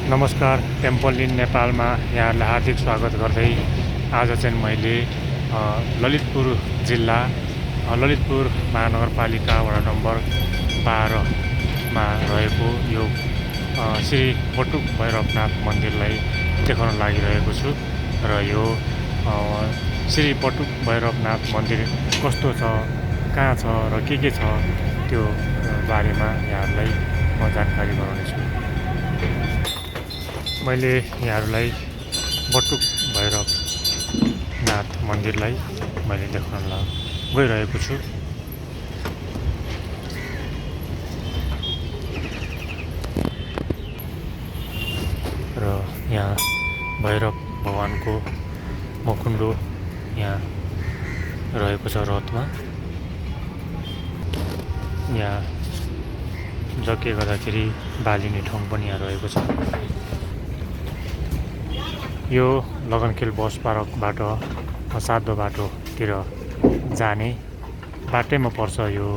नमस्कार, temple in नेपालमा यहाँहरूलाई हार्दिक स्वागत गर्दै आज चाहिँ मैले ललितपुर जिल्ला ललितपुर महानगरपालिका वडा नम्बर 12 मा रहेको यो श्री बटुक भैरवनाथ मन्दिरलाई देखाउन लागिरहेको छु र यो श्री बटुक भैरवनाथ मन्दिर कस्तो छ, कहाँ छ र के छ त्यो बारेमा यहाँहरूलाई म जानकारी गराउनेछु। मैले यहाँहरूलाई बटुक भैरवनाथ मन्दिरलाई मैले देखाउन गइरहेको छु। र यहाँ भैरव भगवानको मकुण्डो यहाँ रहेको छ रथमा। यहाँ जसले गर्दाखेरि बालिने ठाउँ पनि यहाँ रहेको छ। यो लगनखेल बस पार्कबाट सातो बाटोतिर जाने बाटैमा पर्छ यो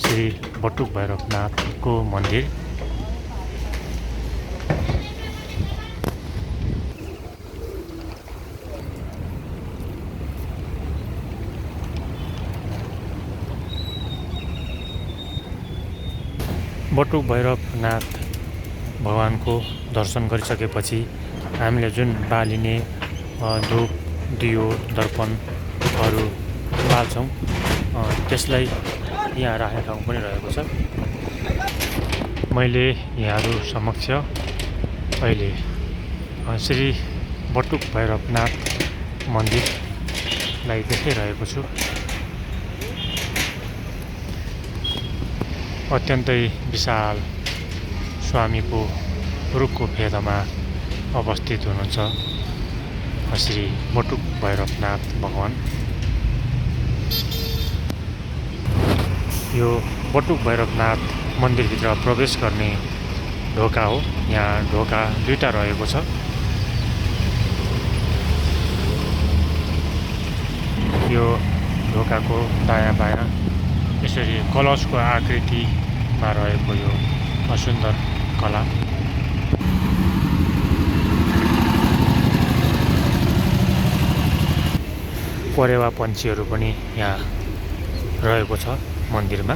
श्री बटुक भैरवनाथको मन्दिर। बटुक भैरवनाथ भगवानको दर्शन गरिसकेपछि हामीले जुन बालिने धूप, दियो, दर्पणहरू बाल्छौँ त्यसलाई यहाँ राख्ने ठाउँ पनि रहेको छ। मैले यहाँहरू समक्ष अहिले श्री बटुक भैरवनाथ मन्दिरलाई देखाइरहेको छु। अत्यन्तै विशाल स्वामीको रुखको फेदमा अवस्थित हुनुहुन्छ श्री बटुक भैरवनाथ भगवान। यो बटुक भैरवनाथ मन्दिरभित्र प्रवेश गर्ने ढोका हो। यहाँ ढोका दुईटा रहेको छ। यो ढोकाको दायाँ बायाँ यसरी कलशको आकृतिमा रहेको यो सुन्दर कला। परेवा पन्छीहरू पनि यहाँ रहेको छ मन्दिरमा।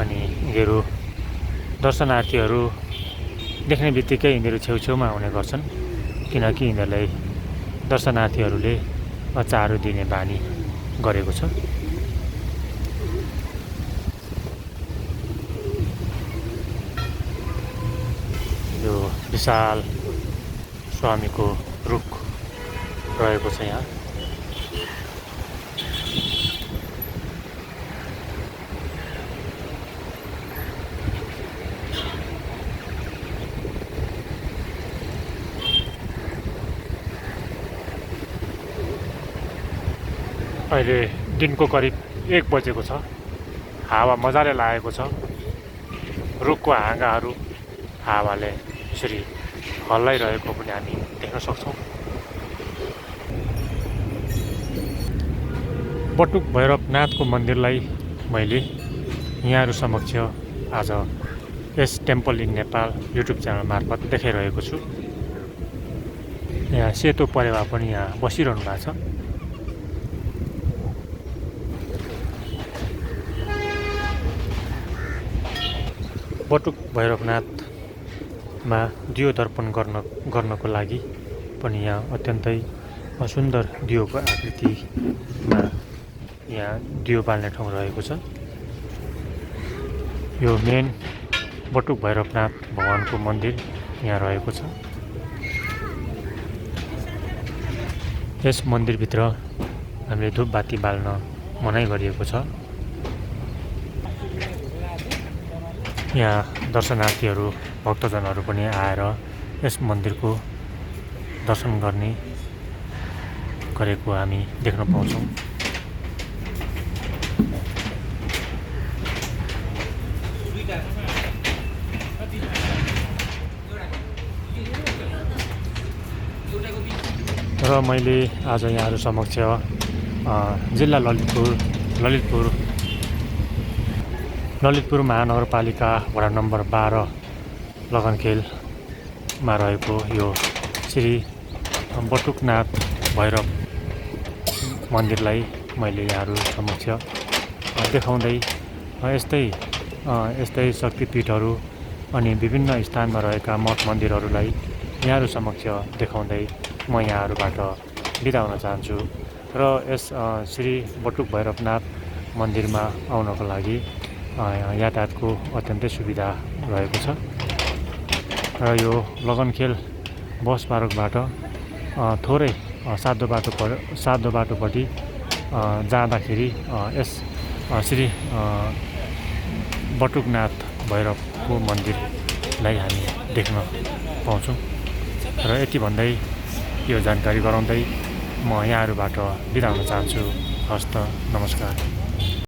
अनि यिनीहरू दर्शनार्थीहरू देख्ने बित्तिकै यिनीहरू छेउछेउमा आउने गर्छन्, किनकि यिनीहरूलाई दर्शनार्थीहरूले चारो दिने बानी गरेको छ। यो विशाल स्वामीको रुख रहेको छ यहाँ। अहिले दिनको करिब 1 बजेको छ। हावा मजाले लागेको छ। रुखको हाँगाहरू हावाले यसरी हल्लाइरहेको पनि हामी देख्न सक्छौँ। बटुक भैरवनाथको मन्दिरलाई मैले यहाँहरू समक्ष आज यस temple in Nepal YouTube channel मार्फत देखाइरहेको छु। यहाँ सेतो परेवा पनि यहाँ बसिरहनु भएको छ। बटुक भैरवनाथमा दियो दर्पण गर्नको लागि पनि यहाँ अत्यन्तै सुन्दर दियोको आकृतिमा यहाँ दियो बाल्ने ठाउँ रहेको छ। यो मेन बटुक भैरवनाथ भगवानको मन्दिर यहाँ रहेको छ। यस मन्दिरभित्र हामीले धूपबाती बाल्न मनाइ गरिएको छ। यहाँ दर्शनार्थीहरू, भक्तजनहरू पनि आएर यस मन्दिरको दर्शन गरेको हामी देख्न पाउँछौँ। र मैले आज यहाँहरू समक्ष जिल्ला ललितपुर महानगरपालिका वडा नम्बर 12 लगनखेल भैरवमा रहेको यो श्री बटुकनाथ भैरव मन्दिरलाई मैले यहाँहरू समक्ष देखाउँदै यस्तै शक्तिपीठहरू अनि विभिन्न स्थानमा रहेका मठ मन्दिरहरूलाई यहाँहरू समक्ष देखाउँदै म यहाँहरूबाट बिदा हुन चाहन्छु। र यस श्री बटुक भैरवनाथ मन्दिरमा आउनको लागि यातायातको अत्यन्तै सुविधा रहेको छ र यो लगनखेल बस पार्कबाट थोरै सातो बाटोपट्टि जाँदाखेरि यस श्री बटुकनाथ भैरवको मन्दिरलाई हामी देख्न पाउँछौँ। र यति भन्दै यो जानकारी गराउँदै म यहाँहरूबाट बिदा हुन चाहन्छु। हस्त नमस्कार।